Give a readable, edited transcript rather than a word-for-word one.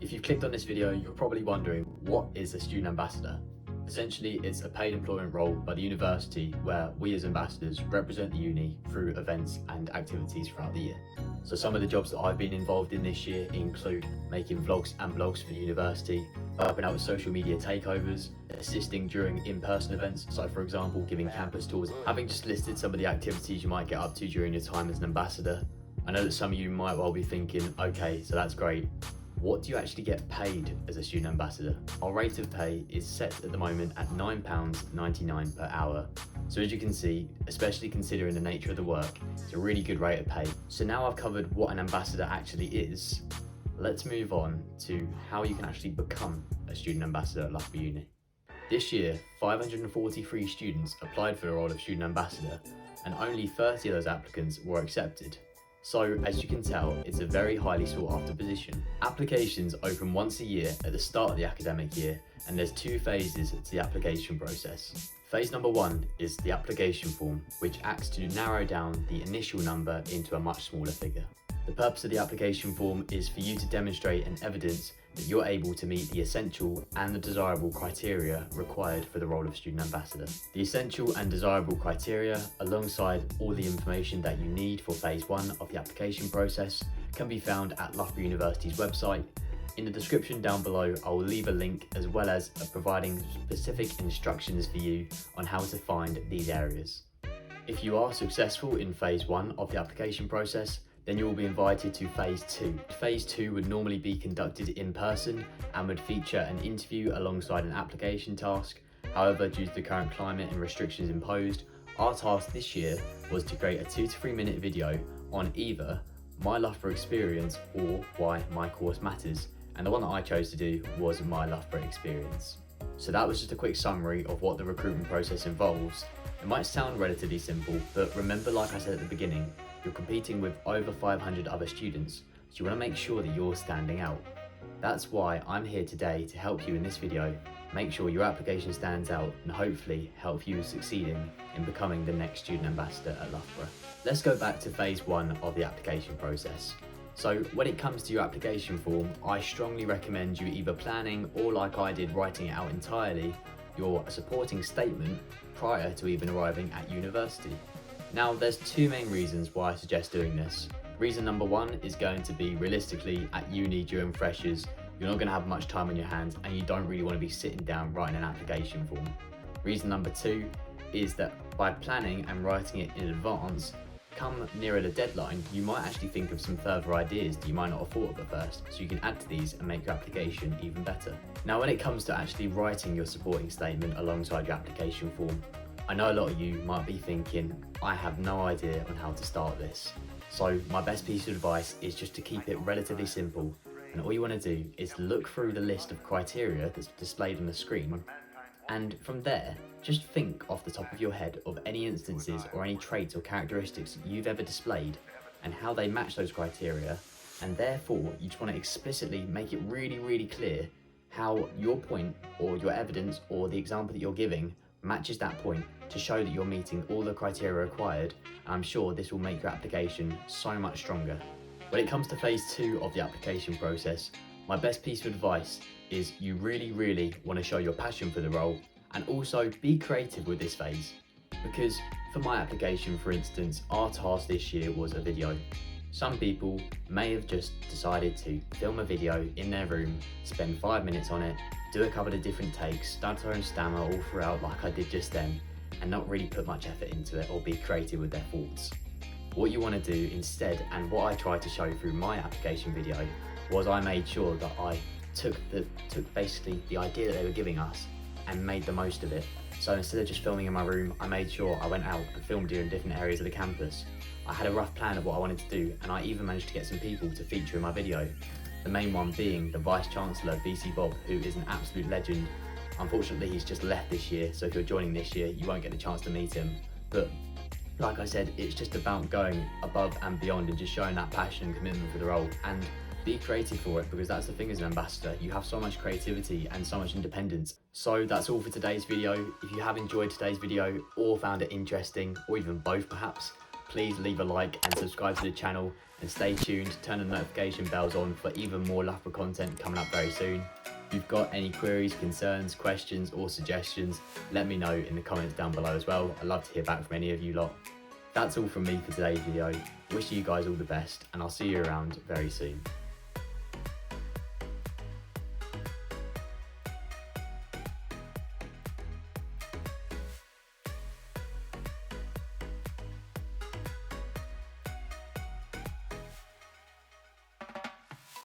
If you've clicked on this video, you're probably wondering, what is a student ambassador? Essentially, it's a paid employment role by the university where we as ambassadors represent the uni through events and activities throughout the year. So some of the jobs that I've been involved in this year include making vlogs and blogs for the university, helping out with social media takeovers, assisting during in-person events, so for example giving campus tours. Having just listed some of the activities you might get up to during your time as an ambassador, I know that some of you might well be thinking, okay, so that's great. What do you actually get paid as a student ambassador? Our rate of pay is set at the moment at £9.99 per hour. So as you can see, especially considering the nature of the work, it's a really good rate of pay. So now I've covered what an ambassador actually is, let's move on to how you can actually become a student ambassador at Loughborough Uni. This year, 543 students applied for the role of student ambassador, and only 30 of those applicants were accepted. So, as you can tell, it's a very highly sought after position. Applications open once a year at the start of the academic year, and there's two phases to the application process. Phase number 1 is the application form, which acts to narrow down the initial number into a much smaller figure. The purpose of the application form is for you to demonstrate and evidence that you're able to meet the essential and the desirable criteria required for the role of student ambassador. The essential and desirable criteria, alongside all the information that you need for phase 1 of the application process, can be found at Loughborough University's website. In the description down below, I will leave a link as well as providing specific instructions for you on how to find these areas. If you are successful in phase 1 of the application process, then you will be invited to phase 2. Phase 2 would normally be conducted in person and would feature an interview alongside an application task. However, due to the current climate and restrictions imposed, our task this year was to create a 2 to 3 minute video on either my Loughborough experience or why my course matters. And the one that I chose to do was my Loughborough experience. So that was just a quick summary of what the recruitment process involves. It might sound relatively simple, but remember, like I said at the beginning, you're competing with over 500 other students, so you want to make sure that you're standing out. That's why I'm here today to help you in this video, make sure your application stands out and hopefully help you succeeding in becoming the next student ambassador at Loughborough. Let's go back to phase 1 of the application process. So when it comes to your application form, I strongly recommend you either planning or, like I did, writing it out entirely, your supporting statement prior to even arriving at university. Now, there's two main reasons why I suggest doing this. Reason number 1 is going to be, realistically, at uni during freshers, you're not going to have much time on your hands and you don't really want to be sitting down writing an application form. Reason number 2 is that by planning and writing it in advance, come nearer the deadline, you might actually think of some further ideas that you might not have thought of at first, so you can add to these and make your application even better. Now, when it comes to actually writing your supporting statement alongside your application form, I know a lot of you might be thinking, I have no idea on how to start this. So my best piece of advice is just to keep it relatively simple, and all you want to do is look through the list of criteria that's displayed on the screen, and from there, just think off the top of your head of any instances or any traits or characteristics you've ever displayed and how they match those criteria, and therefore you just want to explicitly make it really clear how your point or your evidence or the example that you're giving matches that point to show that you're meeting all the criteria required. And I'm sure this will make your application so much stronger. When it comes to phase 2 of the application process, my best piece of advice is you really want to show your passion for the role, and also be creative with this phase. Because for my application, for instance, our task this year was a video. Some people may have just decided to film a video in their room, spend 5 minutes on it, do a couple of different takes, stutter and stammer all throughout like I did just then, and not really put much effort into it or be creative with their thoughts. What you want to do instead, and what I tried to show through my application video, was I made sure that I took basically the idea that they were giving us and made the most of it. So instead of just filming in my room, I made sure I went out and filmed in different areas of the campus. I had a rough plan of what I wanted to do, and I even managed to get some people to feature in my video. The main one being the Vice Chancellor, VC Bob, who is an absolute legend. Unfortunately, he's just left this year, so if you're joining this year, you won't get the chance to meet him. But like I said, it's just about going above and beyond and just showing that passion and commitment for the role, and be creative for it, because that's the thing as an ambassador, you have so much creativity and so much independence. So that's all for today's video. If you have enjoyed today's video or found it interesting, or even both perhaps, please leave a like and subscribe to the channel, And stay tuned, turn the notification bells on for even more Loughborough content coming up very soon. If you've got any queries, concerns, questions or suggestions, let me know in the comments down below as well. I'd love to hear back from any of you lot. That's all from me for today's video. Wish you guys all the best and I'll see you around very soon.